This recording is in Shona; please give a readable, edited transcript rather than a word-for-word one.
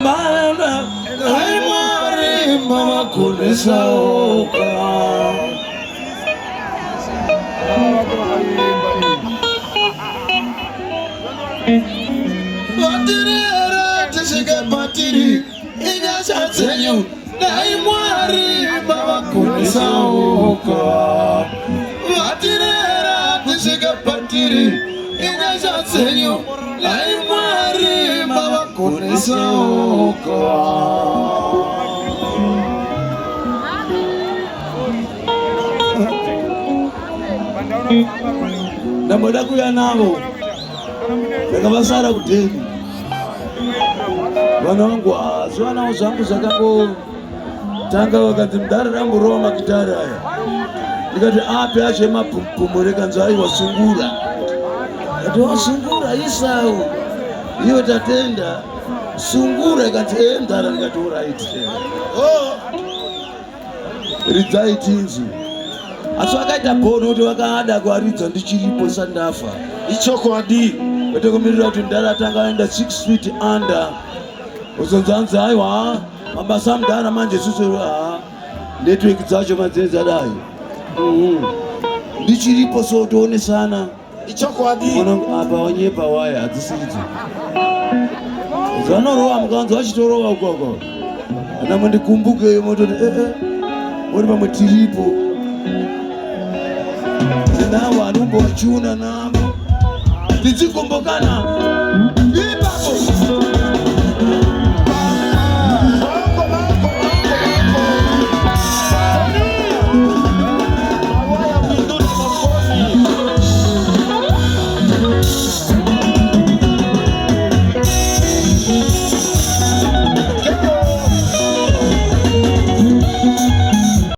Mama, ai mari mama kunisa oka. Batiri era tishike batiri, ina chatenyu. Ai mari mama kunisa oka. Batiri era tishike batiri, ina chatenyu. Ai mari mama kunisa oka. Namoda kuya navo ndakavasara kudheni vana vangu zuva navo zvangu zvakango tanga vakati mudare rangu rova makitari aya ndikati ape ache mapumpumu rekanzi aiwa sungura ati wasungura isau iyo tatenda sungura ikati endara ndikati oraiti ridzai tinzi asi vakaita bhono kuti vakada kuaridza ndichiripo sandafa ichokwadi kwete kumirira kuti mudhara atanga aenda 6 feet under uzonzanzi aiwa mabasa amudhara manje susu network dzacho madzedzadai ndichiripo so toonesana ichokwadi apa wanyepa waya hadzisidzo zanorova mukanzi vachitorova ukoko ana mundikumbukeyo mototi muri pamwe tiripo navo anombochuna navo tichikumbukana